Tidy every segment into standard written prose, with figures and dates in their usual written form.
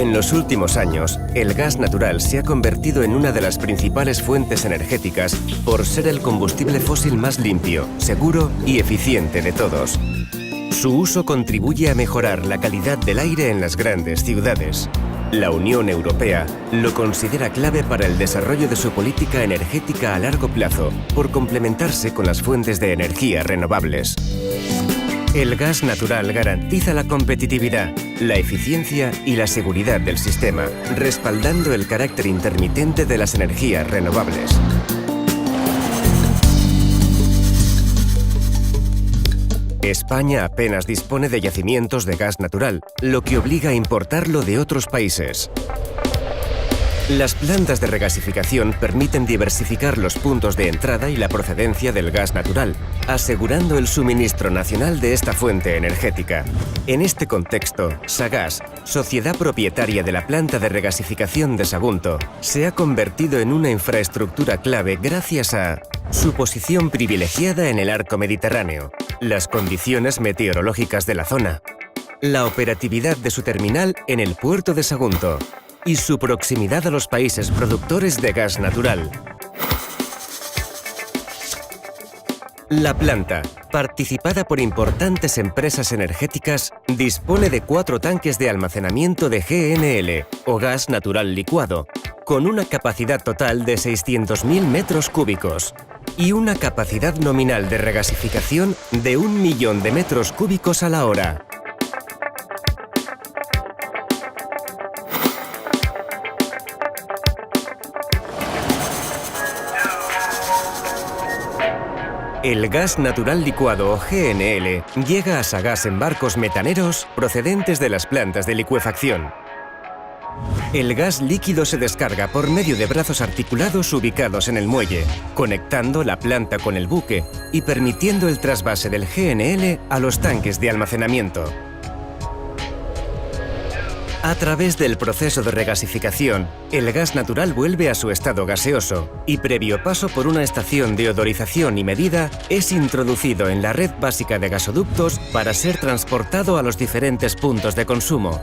En los últimos años, el gas natural se ha convertido en una de las principales fuentes energéticas por ser el combustible fósil más limpio, seguro y eficiente de todos. Su uso contribuye a mejorar la calidad del aire en las grandes ciudades. La Unión Europea lo considera clave para el desarrollo de su política energética a largo plazo, por complementarse con las fuentes de energía renovables. El gas natural garantiza la competitividad, la eficiencia y la seguridad del sistema, respaldando el carácter intermitente de las energías renovables. España apenas dispone de yacimientos de gas natural, lo que obliga a importarlo de otros países. Las plantas de regasificación permiten diversificar los puntos de entrada y la procedencia del gas natural, asegurando el suministro nacional de esta fuente energética. En este contexto, Sagás, sociedad propietaria de la planta de regasificación de Sagunto, se ha convertido en una infraestructura clave gracias a su posición privilegiada en el arco mediterráneo, las condiciones meteorológicas de la zona, la operatividad de su terminal en el puerto de Sagunto, y su proximidad a los países productores de gas natural. La planta, participada por importantes empresas energéticas, dispone de 4 tanques de almacenamiento de GNL, o gas natural licuado, con una capacidad total de 600.000 metros cúbicos y una capacidad nominal de regasificación de 1 millón de metros cúbicos a la hora. El gas natural licuado o GNL llega a Sagás en barcos metaneros procedentes de las plantas de licuefacción. El gas líquido se descarga por medio de brazos articulados ubicados en el muelle, conectando la planta con el buque y permitiendo el trasvase del GNL a los tanques de almacenamiento. A través del proceso de regasificación, el gas natural vuelve a su estado gaseoso y, previo paso por una estación de odorización y medida, es introducido en la red básica de gasoductos para ser transportado a los diferentes puntos de consumo.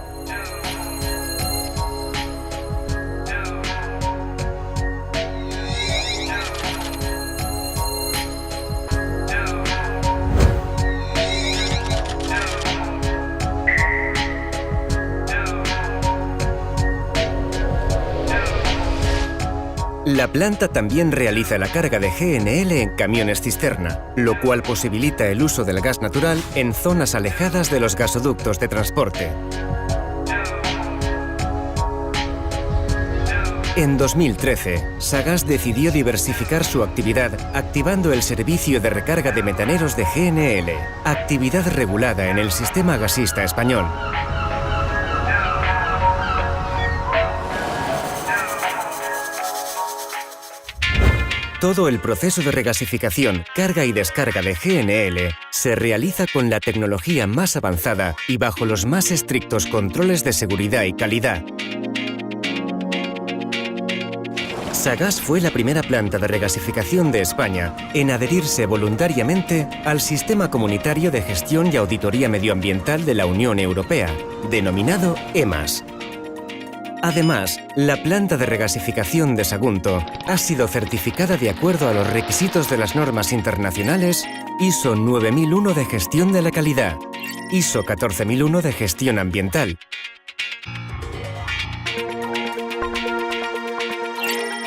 La planta también realiza la carga de GNL en camiones cisterna, lo cual posibilita el uso del gas natural en zonas alejadas de los gasoductos de transporte. En 2013, Sagás decidió diversificar su actividad activando el servicio de recarga de metaneros de GNL, actividad regulada en el sistema gasista español. Todo el proceso de regasificación, carga y descarga de GNL se realiza con la tecnología más avanzada y bajo los más estrictos controles de seguridad y calidad. Sagás fue la primera planta de regasificación de España en adherirse voluntariamente al Sistema Comunitario de Gestión y Auditoría Medioambiental de la Unión Europea, denominado EMAS. Además, la planta de regasificación de Sagunto ha sido certificada de acuerdo a los requisitos de las normas internacionales ISO 9001 de gestión de la calidad, ISO 14001 de gestión ambiental,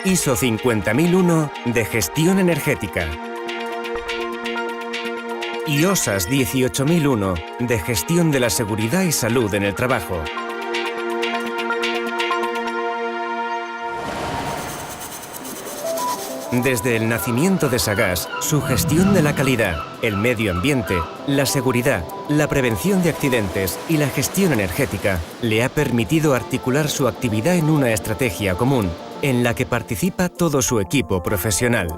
ISO 50001 de gestión energética y OSAS 18001 de gestión de la seguridad y salud en el trabajo. Desde el nacimiento de Sagás, su gestión de la calidad, el medio ambiente, la seguridad, la prevención de accidentes y la gestión energética le ha permitido articular su actividad en una estrategia común, en la que participa todo su equipo profesional.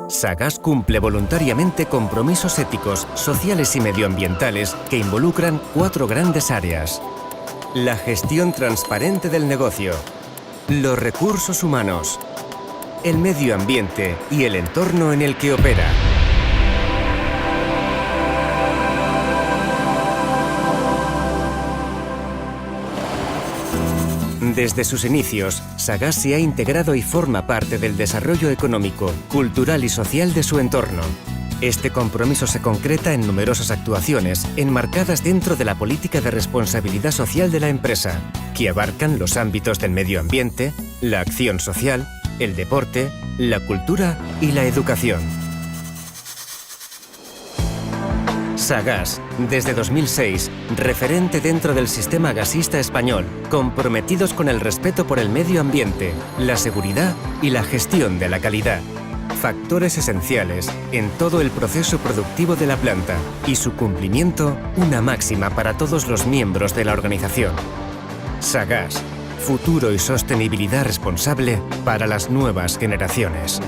Sagás cumple voluntariamente compromisos éticos, sociales y medioambientales que involucran 4 grandes áreas: la gestión transparente del negocio, los recursos humanos, el medio ambiente y el entorno en el que opera. Desde sus inicios, Sagás se ha integrado y forma parte del desarrollo económico, cultural y social de su entorno. Este compromiso se concreta en numerosas actuaciones enmarcadas dentro de la política de responsabilidad social de la empresa, que abarcan los ámbitos del medio ambiente, la acción social, el deporte, la cultura y la educación. Sagás, desde 2006, referente dentro del sistema gasista español, comprometidos con el respeto por el medio ambiente, la seguridad y la gestión de la calidad. Factores esenciales en todo el proceso productivo de la planta y su cumplimiento, una máxima para todos los miembros de la organización. Sagás, futuro y sostenibilidad responsable para las nuevas generaciones.